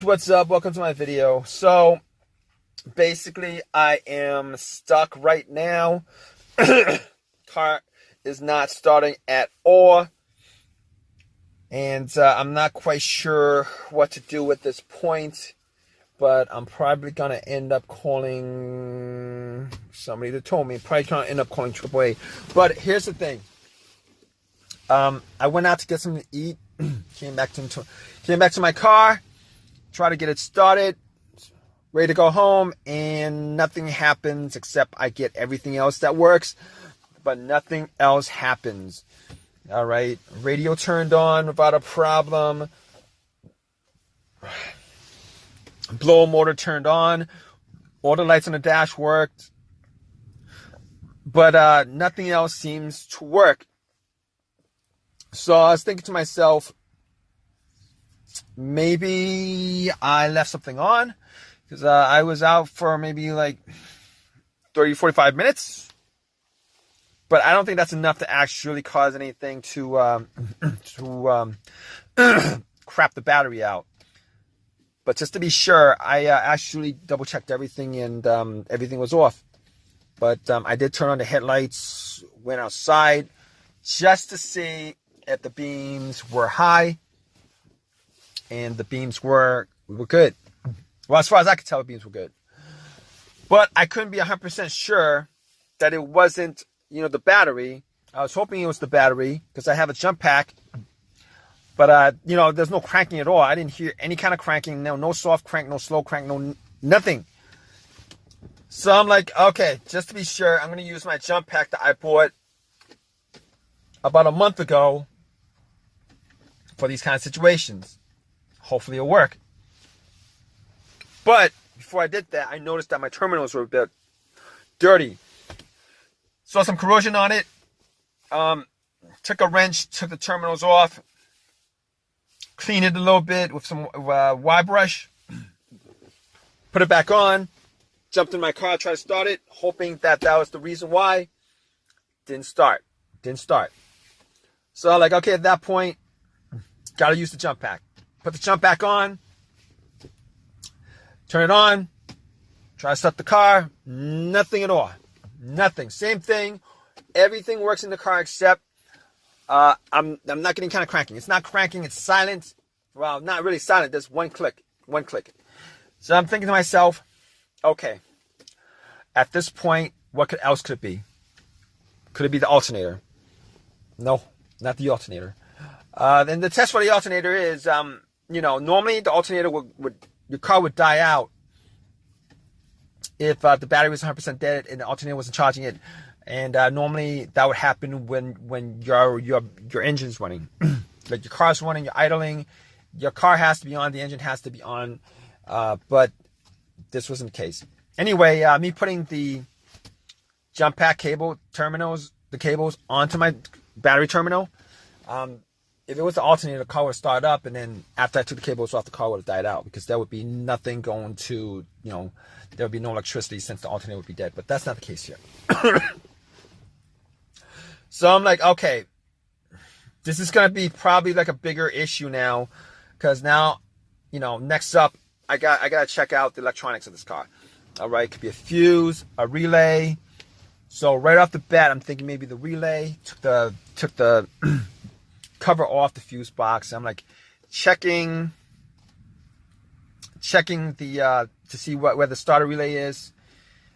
what's up? Welcome to my video. So basically I am stuck right now. Car is not starting at all, and I'm not quite sure what to do at this point, but I'm probably gonna end up calling somebody that told me. Probably gonna end up calling AAA. But here's the thing. I went out to get something to eat. Came back to my car, tried to get it started, ready to go home, and nothing happens except I get everything else that works, but nothing else happens. All right, radio turned on without a problem. Blower motor turned on. All the lights on the dash worked, but nothing else seems to work. So I was thinking to myself, maybe I left something on, because I was out for maybe like 30, 45 minutes. But I don't think that's enough to actually cause anything to crap the battery out. But just to be sure, I actually double checked everything, and everything was off. But I did turn on the headlights, went outside just to see if the beams were high, and the beams were good. Well, as far as I could tell, the beams were good. But I couldn't be 100% sure that it wasn't, the battery. I was hoping it was the battery because I have a jump pack. But, there's no cranking at all. I didn't hear any kind of cranking. No soft crank, no slow crank, nothing. So I'm like, okay, just to be sure, I'm going to use my jump pack that I bought about a month ago for these kind of situations. Hopefully it'll work. But before I did that, I noticed that my terminals were a bit dirty. Saw some corrosion on it. Took a wrench, took the terminals off, cleaned it a little bit with some Y brush, put it back on, jumped in my car, tried to start it, hoping that was the reason why. Didn't start. So I'm like, okay, at that point, gotta use the jump pack. Put the jump pack on, turn it on, try to start the car, nothing at all. Nothing. Same thing. Everything works in the car except I'm not getting kind of cranking. It's not cranking, it's silent. Well, not really silent, there's one click. So I'm thinking to myself, okay, at this point, what else could it be? Could it be the alternator? No, not the alternator. Then the test for the alternator is, normally the alternator your car would die out if the battery was 100% dead and the alternator wasn't charging it. And normally that would happen when your engine's running. Like your car's running, you're idling, your car has to be on, the engine has to be on. But this wasn't the case. Anyway, me putting the jump pack cables onto my battery terminal. If it was the alternator, the car would start up, and then after I took the cables off, the car would have died out, because there would be nothing going to, there would be no electricity since the alternator would be dead. But that's not the case here. So I'm like, okay, this is going to be probably like a bigger issue now, because now, next up, I got to check out the electronics of this car. All right, it could be a fuse, a relay. So right off the bat, I'm thinking maybe the relay. Took the cover off the fuse box. I'm like checking the to see where the starter relay is.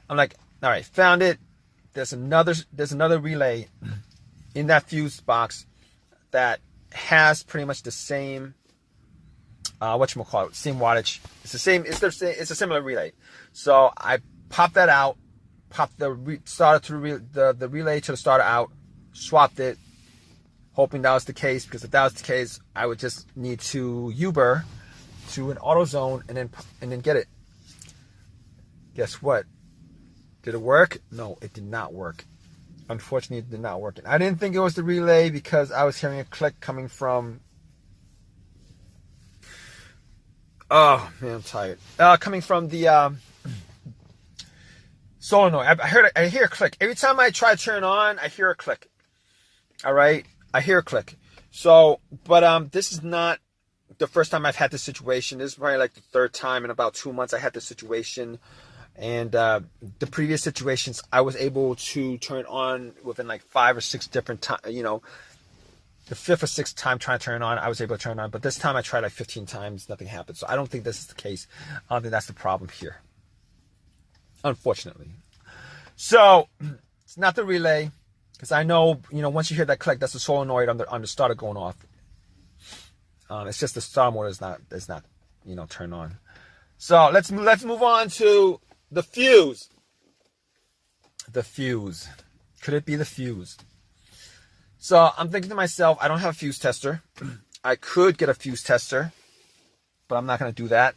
I'm like, all right, found it. There's another relay in that fuse box that has pretty much the same same wattage. It's the same. It's a similar relay. So I popped that out, popped the starter to the relay to the starter out, swapped it, hoping that was the case, because if that was the case, I would just need to Uber to an AutoZone and then get it. Guess what? Did it work? No, it did not work. Unfortunately, it did not work. And I didn't think it was the relay because I was hearing a click coming from. Oh man, I'm tired. Coming from the solenoid. I hear a click every time I try to turn on. I hear a click. All right, I hear a click. So, but this is not the first time I've had this situation. This is probably like the third time in about 2 months I had this situation. And the previous situations, I was able to turn on within like 5 or 6 different times. The 5th or 6th time trying to turn it on, I was able to turn it on. But this time I tried like 15 times, nothing happened. So I don't think this is the case. I don't think that's the problem here, unfortunately. So it's not the relay, because I know, once you hear that click, that's the solenoid on the starter going off. It's just the starter motor is not turned on. So let's move on to the fuse. The fuse. Could it be the fuse? So I'm thinking to myself, I don't have a fuse tester. I could get a fuse tester, but I'm not going to do that.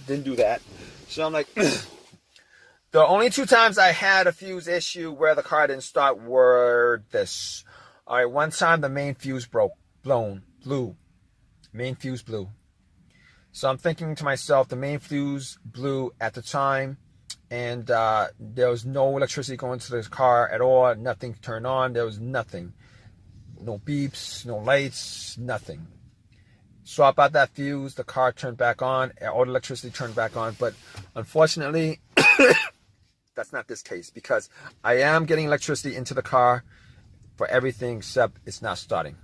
Didn't do that. So I'm like, the only 2 times I had a fuse issue where the car didn't start were this. All right, one time the main fuse blew. Main fuse blew. So I'm thinking to myself, the main fuse blew at the time, and there was no electricity going to the car at all. Nothing turned on. There was nothing. No beeps, no lights, nothing. Swap out that fuse, the car turned back on, all the electricity turned back on. But unfortunately, that's not this case, because I am getting electricity into the car for everything except it's not starting.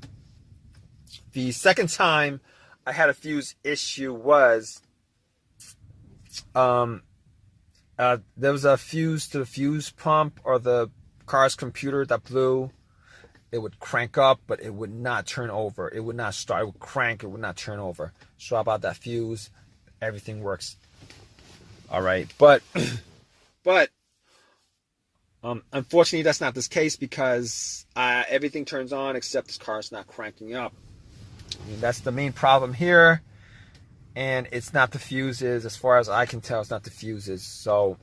The second time I had a fuse issue was there was a fuse to the fuse pump or the car's computer that blew. It would crank up, but it would not turn over. It would not start. It would crank. It would not turn over. Swap out that fuse. Everything works. All right. But unfortunately, that's not this case, because everything turns on except this car is not cranking up. That's the main problem here. And it's not the fuses. As far as I can tell, it's not the fuses. So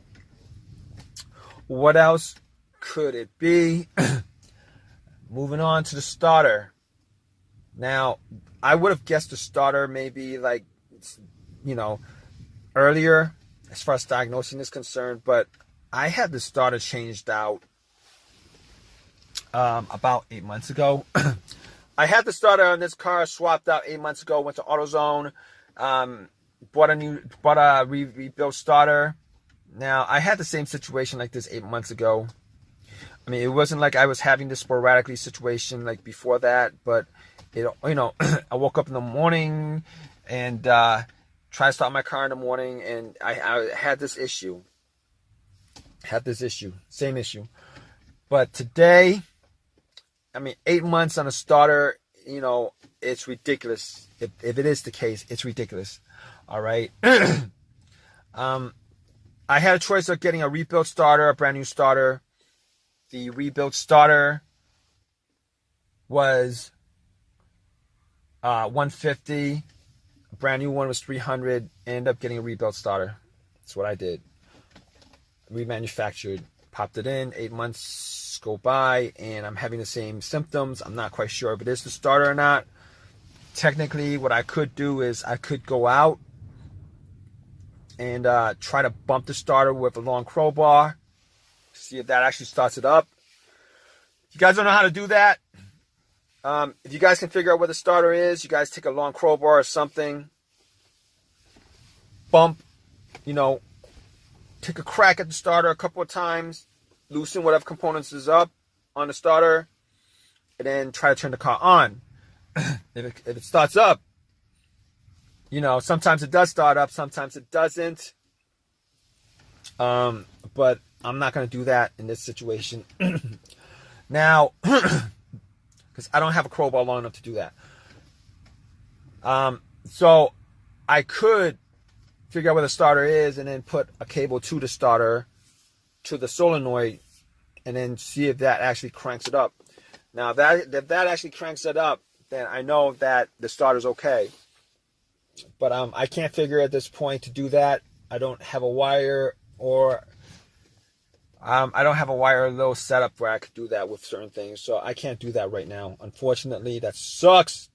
what else could it be? Moving on to the starter. Now, I would have guessed the starter maybe like, earlier as far as diagnosing is concerned, but I had the starter changed out about 8 months ago. I had the starter on this car swapped out 8 months ago, went to AutoZone, bought a rebuilt starter. Now, I had the same situation like this 8 months ago. I mean, it wasn't like I was having this sporadically situation like before that, but I woke up in the morning and tried to start my car in the morning, and I had this issue. Same issue. But today, 8 months on a starter, it's ridiculous. If it is the case, it's ridiculous. All right. I had a choice of getting a rebuilt starter, a brand new starter. The rebuilt starter was $150. A brand new one was $300. Ended up getting a rebuilt starter. That's what I did. Remanufactured. Popped it in. 8 months go by, and I'm having the same symptoms. I'm not quite sure if it is the starter or not. Technically, what I could do is I could go out and try to bump the starter with a long crowbar. See if that actually starts it up. If you guys don't know how to do that, if you guys can figure out where the starter is, you guys take a long crowbar or something, bump, take a crack at the starter a couple of times, loosen whatever components is up on the starter, and then try to turn the car on. If it starts up, sometimes it does start up, sometimes it doesn't. But I'm not going to do that in this situation. Now, because I don't have a crowbar long enough to do that. So I could figure out where the starter is and then put a cable to the starter, to the solenoid, and then see if that actually cranks it up. Now, if that actually cranks it up, then I know that the starter's okay. But I can't figure at this point to do that. I don't have a wire or little setup where I could do that with certain things. So I can't do that right now. Unfortunately, that sucks.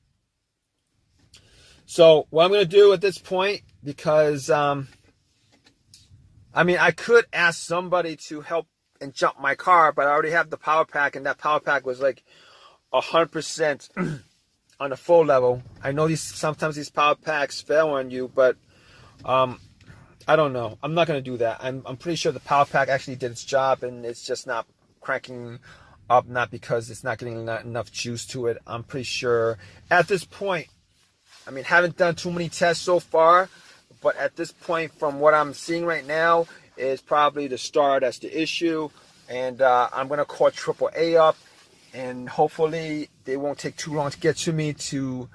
So what I'm going to do at this point, because, I could ask somebody to help and jump my car, but I already have the power pack, and that power pack was like 100% on a full level. I know sometimes these power packs fail on you, but I don't know. I'm not gonna do that. I'm pretty sure the power pack actually did its job, and it's just not cranking up, not because it's not getting enough juice to it. I'm pretty sure at this point, I mean, haven't done too many tests so far, but at this point, from what I'm seeing right now, is probably the starter that's the issue. And I'm gonna call AAA up, and hopefully they won't take too long to get to me to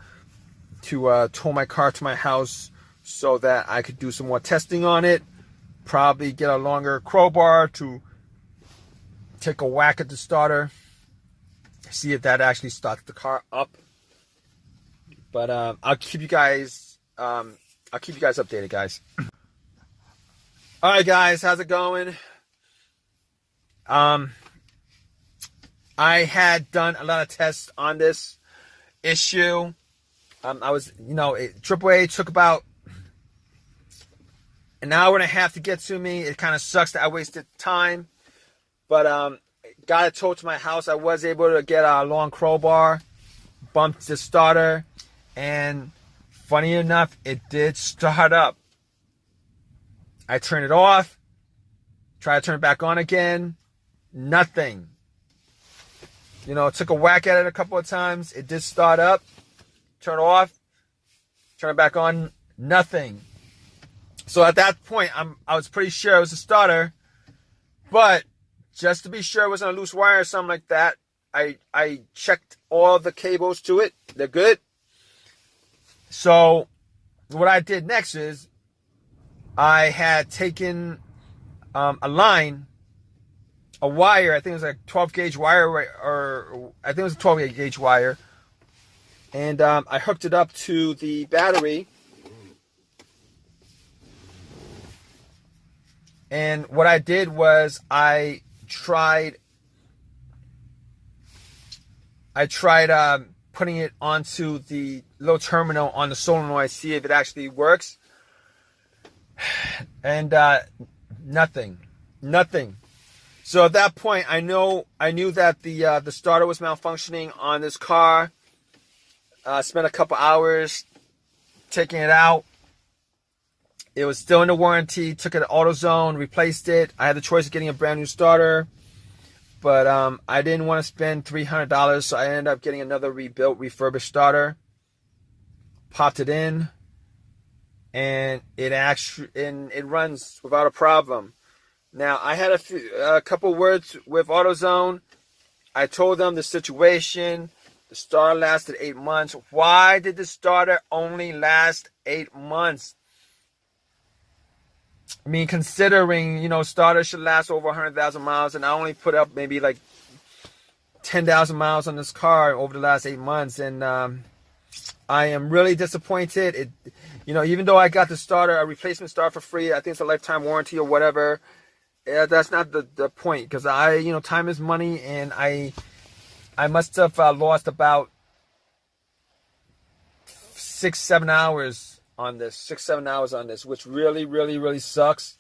tow my car to my house so that I could do some more testing on it. Probably get a longer crowbar to take a whack at the starter, see if that actually starts the car up. But I'll keep you guys updated, guys. All right, guys, how's it going? I had done a lot of tests on this issue. I was, AAA took about an hour and a half to get to me. It kind of sucks that I wasted time. But got it towed to my house. I was able to get a long crowbar, bumped the starter, and funny enough, it did start up. I turned it off, tried to turn it back on again, nothing. Took a whack at it a couple of times. It did start up, turn it off, turn it back on, nothing. So at that point, I was pretty sure it was a starter, but just to be sure it wasn't a loose wire or something like that, I checked all the cables to it. They're good. So what I did next is I had taken a line, a wire, I think it was a 12 gauge wire, or I think it was a 12 gauge wire, and I hooked it up to the battery. And what I did was I tried putting it onto the little terminal on the solenoid, see if it actually works. And nothing. So at that point, I knew that the starter was malfunctioning on this car. Spent a couple hours taking it out. It was still in the warranty. Took it to AutoZone, replaced it. I had the choice of getting a brand new starter, but I didn't want to spend $300, so I ended up getting another refurbished starter. Popped it in, and it runs without a problem. Now I had a couple words with AutoZone. I told them the situation. The starter lasted 8 months. Why did the starter only last 8 months? I mean, considering, starters should last over 100,000 miles, and I only put up maybe like 10,000 miles on this car over the last 8 months, and I am really disappointed. Even though I got the starter, a replacement starter for free, I think it's a lifetime warranty or whatever. That's not the point, because time is money, and I must have lost about 6-7 hours on this, 6-7 hours on this, which really, really, really sucks.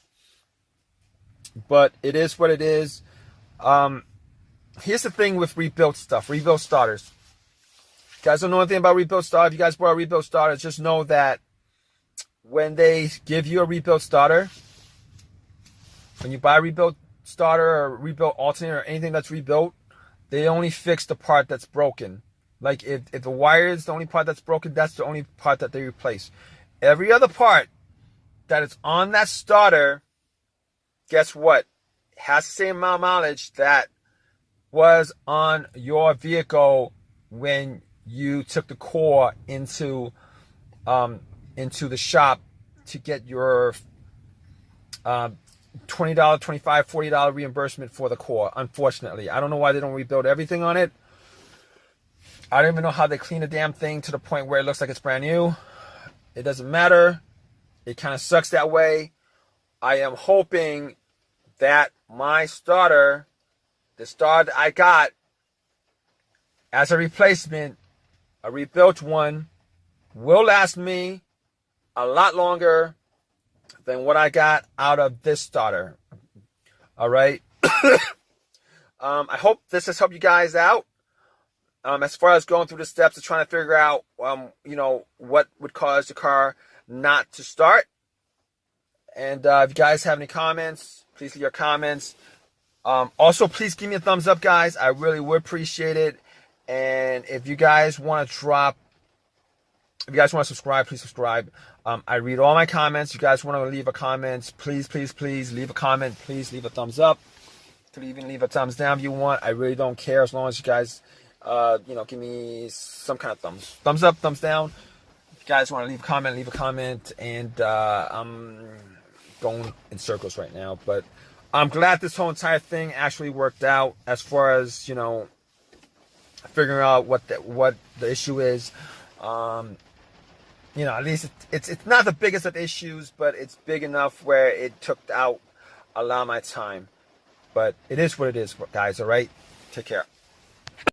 But it is what it is. Here's the thing with rebuilt starters. You guys don't know anything about rebuilt starters. If you guys bought a rebuilt starter, just know that when they give you a rebuilt starter, when you buy a rebuilt starter or rebuilt alternator or anything that's rebuilt, they only fix the part that's broken. Like if the wire is the only part that's broken, that's the only part that they replace. Every other part that is on that starter, guess what? It has the same amount of mileage that was on your vehicle when you took the core into the shop to get your $20, $25, $40 reimbursement for the core. Unfortunately, I don't know why they don't rebuild everything on it. I don't even know how they clean the damn thing to the point where it looks like it's brand new. It doesn't matter. It kind of sucks that way. I am hoping that my starter, the starter I got as a replacement, a rebuilt one, will last me a lot longer than what I got out of this starter. All right. I hope this has helped you guys out. As far as going through the steps of trying to figure out, what would cause the car not to start. And if you guys have any comments, please leave your comments. Also, please give me a thumbs up, guys. I really would appreciate it. And if you guys want to subscribe, please subscribe. I read all my comments. If you guys want to leave a comment, please leave a comment. Please leave a thumbs up. You can even leave a thumbs down if you want. I really don't care, as long as you guys, give me some kind of thumbs up, thumbs down. If you guys want to leave a comment. And I'm going in circles right now, but I'm glad this whole entire thing actually worked out, as far as, figuring out what the issue is. At least it's not the biggest of issues, but it's big enough where it took out a lot of my time. But it is what it is, guys. All right, take care.